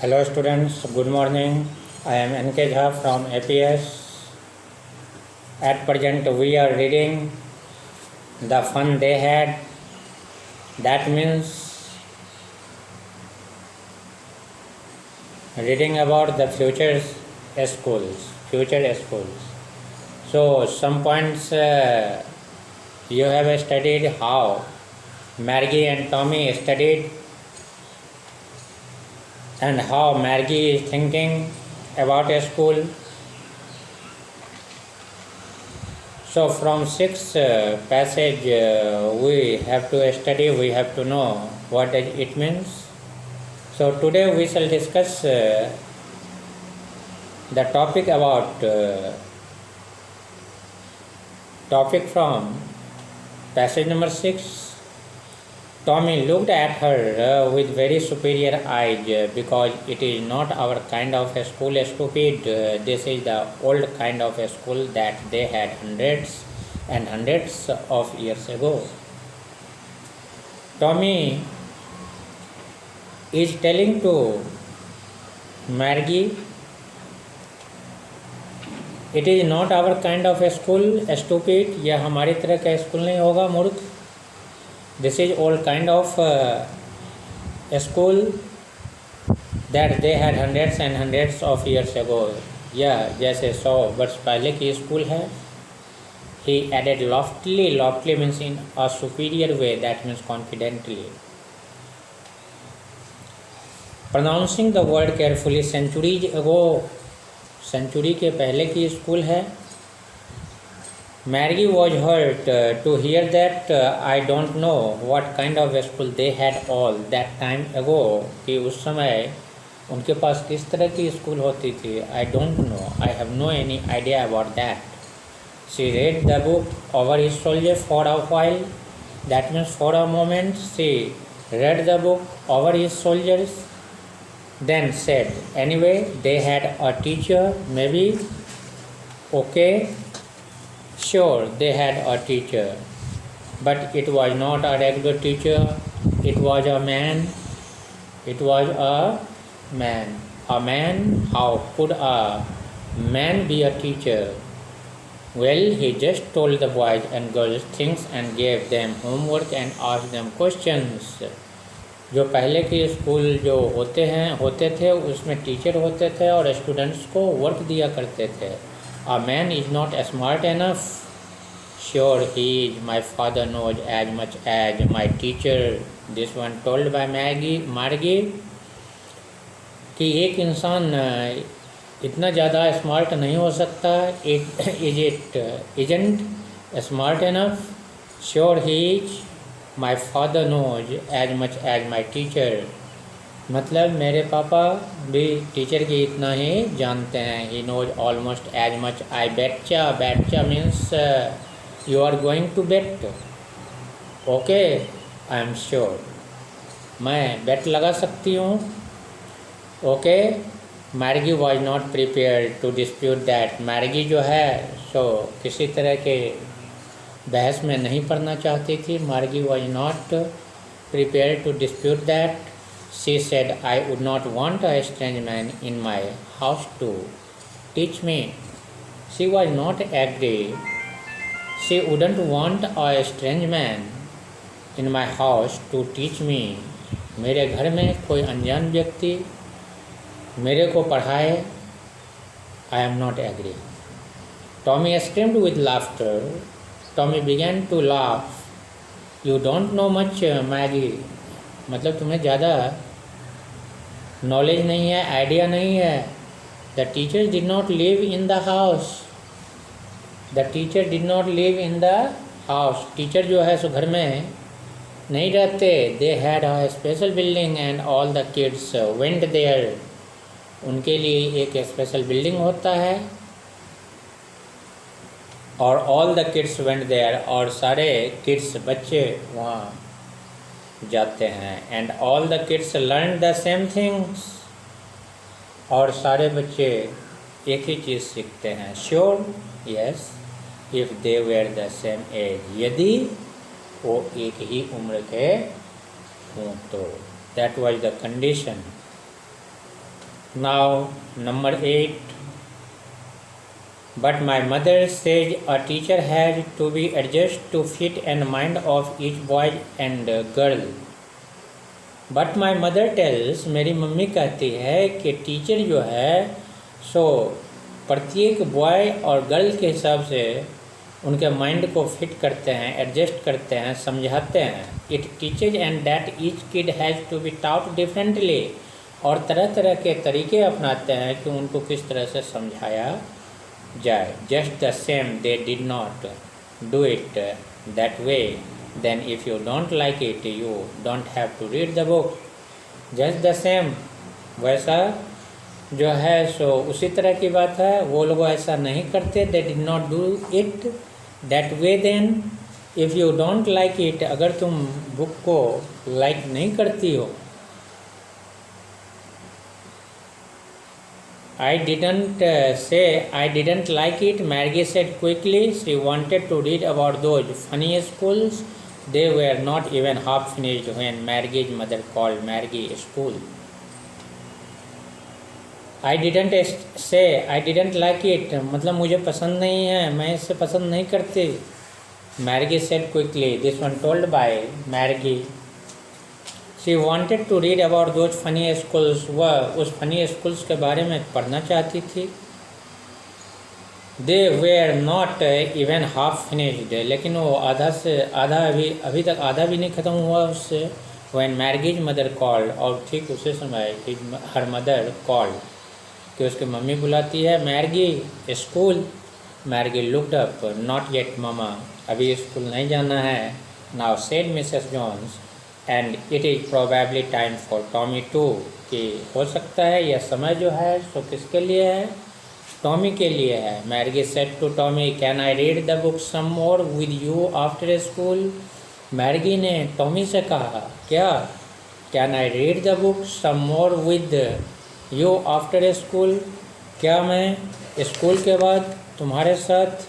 Hello students, good morning. I am NK Jha from APS. At present we are reading The Fun They Had. That means reading about the future schools. So some points you have studied how Margie and Tommy studied and how Margie is thinking about a school. So from sixth passage we have to study, we have to know what it means. So today we shall discuss the topic about topic from passage number 6. Tommy looked at her with very superior eyes because it is not our kind of a school, stupid. This is the old kind of a school that they had hundreds and hundreds of years ago. Tommy is telling to Margie, it is not our kind of a school, stupid. यह हमारी तरह का school नहीं होगा, मूर्ख. This is all kind of a school that they had hundreds and hundreds of years ago. यह जैसे 100 वर्ष पहले की स्कूल है. He added loftily. Loftily means in a superior way. That means confidently. Pronouncing the word carefully. Centuries ago. Century के पहले की school है. Margie was hurt to hear that. I don't know what kind of school they had all that time ago. कि उस समय उनके पास किस तरह की स्कूल होती थी. I don't know. I have no any idea about that. She read the book over his shoulder for a while. That means for a moment. She read the book over his shoulders. Then said, anyway, they had a teacher, maybe. Okay. Sure, they had a teacher, but it was not a regular teacher. It was a man. It was a man. A man? How could a man be a teacher? Well, he just told the boys and girls things and gave them homework and asked them questions. जो पहले के school जो होते थे उसमें teacher होते थे और स्टूडेंट्स को वर्क दिया करते थे. A man is not smart enough. Sure he is. My father knows as much as my teacher. This one told by Margie कि एक इंसान इतना ज़्यादा स्मार्ट नहीं हो सकता. Isn't smart enough. Sure he is. My father knows as much as my teacher. मतलब मेरे पापा भी टीचर की इतना ही जानते हैं. He knows almost as much. I betcha. Betcha means you are going to bet. Okay, I am sure. मैं bet लगा सकती हूँ. Okay. Margie was not prepared to dispute that. Margie जो है सो किसी तरह के बहस में नहीं पढ़ना चाहती थी. Margie was not prepared to dispute that. She said, I would not want a strange man in my house to teach me. She was not angry. She wouldn't want a strange man in my house to teach me. मेरे घर में कोई अनजान व्यक्ति मेरे को पढ़ाए. I am not angry. Tommy screamed with laughter. Tommy began to laugh. You don't know much, Maggie. मतलब तुम्हें ज़्यादा नॉलेज नहीं है, आइडिया नहीं है. The teacher did not live in the house. The teacher did not live in the house. Teacher जो है सो घर में नहीं रहते. They had a special building and all the kids went there. उनके लिए एक स्पेशल बिल्डिंग होता है और all the kids went there और सारे किड्स बच्चे वहाँ जाते हैं. And all the kids learn the same things और सारे बच्चे एक ही चीज़ सीखते हैं. Sure yes if they were the same age. यदि वो एक ही उम्र के हों तो. That was the condition. Now, number 8. But my mother says a teacher has to be adjusted to fit and mind of each boy and girl. But my mother tells, मेरी mummy कहती है कि टीचर जो है सो प्रत्येक boy और girl के हिसाब से उनके माइंड को फिट करते हैं, एडजस्ट करते हैं, समझाते हैं. It teaches and that each kid has to be taught differently, और तरह तरह के तरीके अपनाते हैं कि उनको किस तरह से समझाया जाए. Just the same they did not do it that way. Then if you don't like it, you don't have to read the book. Just the same, वैसा जो है सो उसी तरह की बात है. वो लोग ऐसा नहीं करते. They did not do it that way. Then if you don't like it, अगर तुम बुक को लाइक नहीं करती हो. I didn't say I didn't like it, Margie said quickly. She wanted to read about those funny schools. They were not even half finished when Margie's mother called Margie school. I didn't say I didn't like it, मतलब मुझे पसंद नहीं है, मैं इसे पसंद नहीं करती. Margie said quickly. This one told by Margie. She wanted to read about those funny schools. वह उस funny schools के बारे में पढ़ना चाहती थी. They were not even half finished, लेकिन वो आधा से आधा अभी तक आधा भी नहीं ख़त्म हुआ उससे. When Margie's mother called, और ठीक उसी समय her mother called, कि उसकी मम्मी बुलाती है. Margie school. Margie looked up. Not yet mama, अभी स्कूल नहीं जाना है. Now said Mrs. Jones, and it is probably time for Tommy too, कि हो सकता है यह समय जो है सो किसके लिए है, टॉमी के लिए है. Margie said to Tommy, can I read the book some more with you after school? Margie ने टॉमी से कहा, क्या can I read the book some more with you after school? क्या मैं स्कूल के बाद तुम्हारे साथ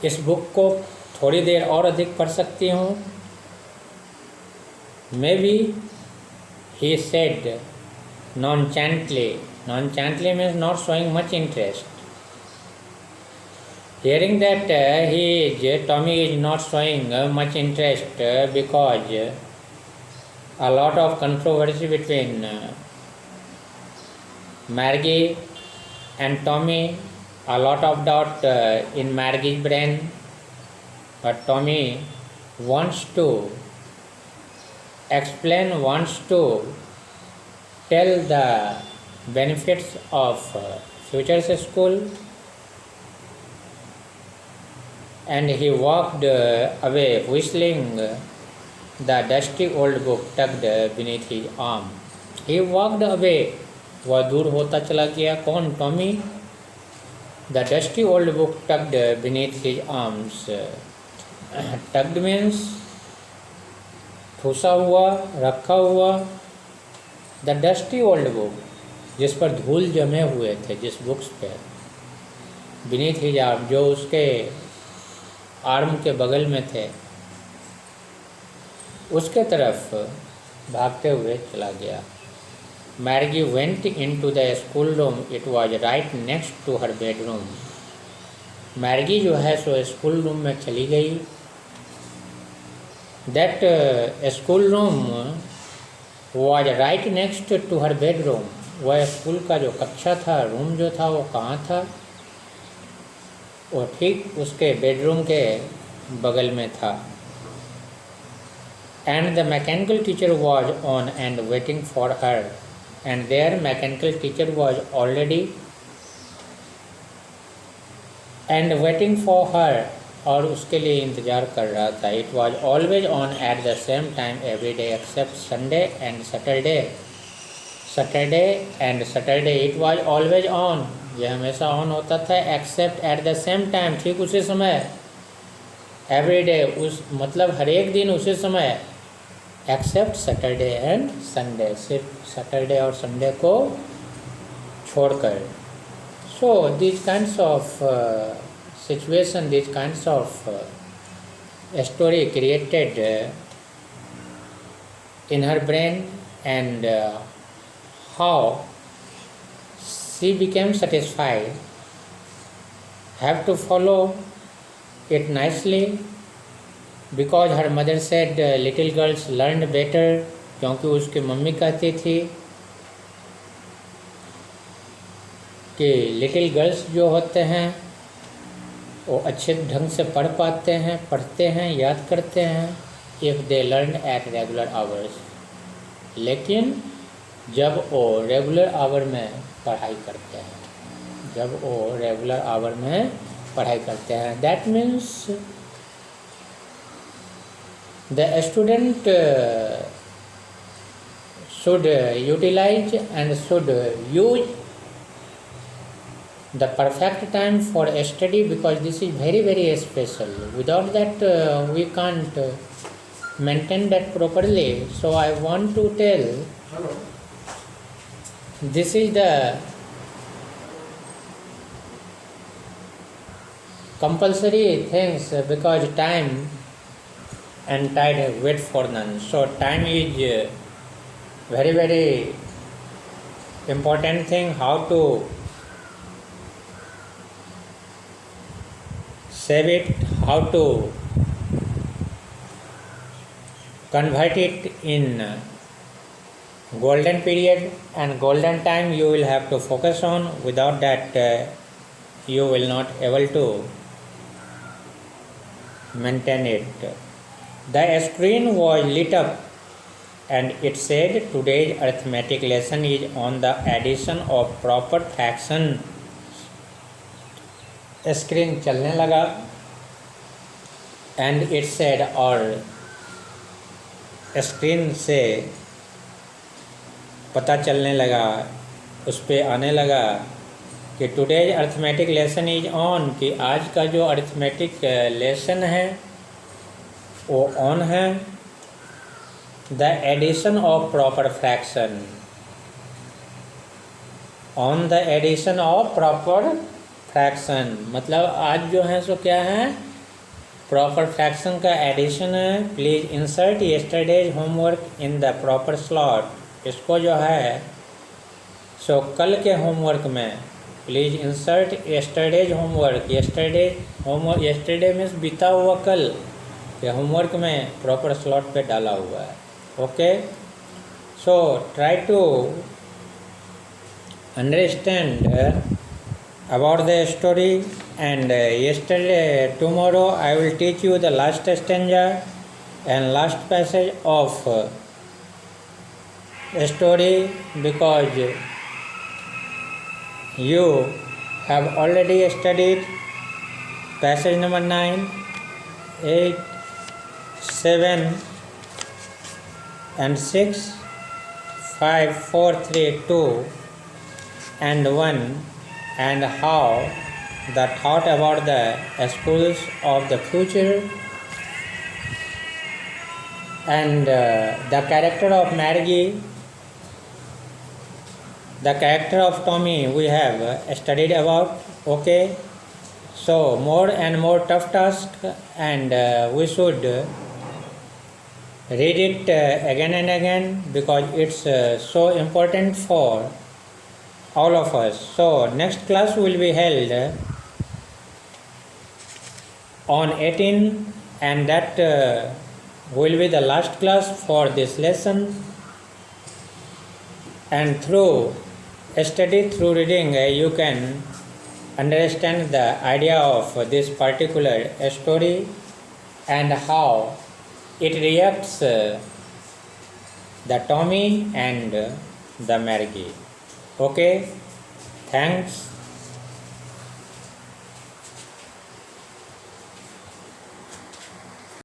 इस बुक को थोड़ी देर और अधिक पढ़ सकती हूँ. Maybe, he said nonchalantly. Nonchalantly means not showing much interest. Hearing that Tommy is not showing much interest because a lot of controversy between Margie and Tommy, a lot of doubt in Margie's brain, but Tommy wants to explain, wants to tell the benefits of Futures School, and he walked away whistling the dusty old book tucked beneath his arm. He walked away. वह दूर होता चला गया. कौन? Tommy. The dusty old book tucked beneath his arms. Tucked means ठूसा हुआ, रखा हुआ. The dusty old book, जिस पर धूल जमे हुए थे, जिस बुक्स पे. Beneath his arm, जो उसके आर्म के बगल में थे, उसके तरफ भागते हुए चला गया. Margie went into the school room. It was right next to her bedroom. Margie जो है सो स्कूल रूम में चली गई. That school room was right next to her bedroom. वह स्कूल का जो कक्षा था, रूम जो था, वो कहाँ था? वो ठीक उसके बेडरूम के बगल में था. And the mechanical teacher was on and waiting for her. And their mechanical teacher was already and waiting for her, और उसके लिए इंतज़ार कर रहा था. It was always on at the same time every day except Sunday and Saturday. Saturday and Saturday it was always on. यह हमेशा on होता था. Except at the same time, ठीक उसी समय. Every day, उस मतलब हर एक दिन उसी समय. Except Saturday and Sunday, सिर्फ सैटरडे और संडे को छोड़कर. So these kinds of situation, these kinds of story created in her brain, and how she became satisfied, have to follow it nicely, because her mother said little girls learned better, क्योंकि उसकी mummy कहती थी कि little girls जो होते हैं वो अच्छे ढंग से पढ़ पाते हैं, पढ़ते हैं, याद करते हैं, if they learn at regular hours, लेकिन जब वो रेगुलर आवर में पढ़ाई करते हैं, जब वो रेगुलर आवर में पढ़ाई करते हैं। That means the student should utilize and should use the perfect time for study, because this is very very special. Without that we can't maintain that properly. So I want to tell, this is the compulsory things, because time and tide wait for none. So time is very very important thing. How to save it, how to convert it in golden period and golden time, you will have to focus on. Without that you will not able to maintain it. The screen was lit up and it said today's arithmetic lesson is on the addition of proper fraction. Screen चलने लगा and it said, और screen से पता चलने लगा, उस पर आने लगा कि today's arithmetic lesson is on, कि आज का जो अर्थमेटिक लेसन है वो ऑन है। The addition of proper fraction, on the addition of proper fraction, मतलब आज जो है सो क्या है, प्रॉपर फ्रैक्शन का एडिशन है। Please insert yesterday's homework in the proper slot, इसको जो है सो कल के होमवर्क में please insert yesterday's homework, yesterday means बीता हुआ कल के होमवर्क में प्रॉपर स्लॉट पे डाला हुआ है। Okay, so try to understand about the story, and tomorrow I will teach you the last stanza and last passage of story, because you have already studied passage number 9, 8, 7 and 6, 5, 4, 3, 2 and 1, and how the thought about the schools of the future and the character of Margie, the character of Tommy we have studied about. Okay, so more and more tough task, and we should read it again and again, because it's so important for all of us. So next class will be held on 18, and that will be the last class for this lesson. And through study, through reading, you can understand the idea of this particular story and how it reacts the Tommy and the Margie. Okay, thanks.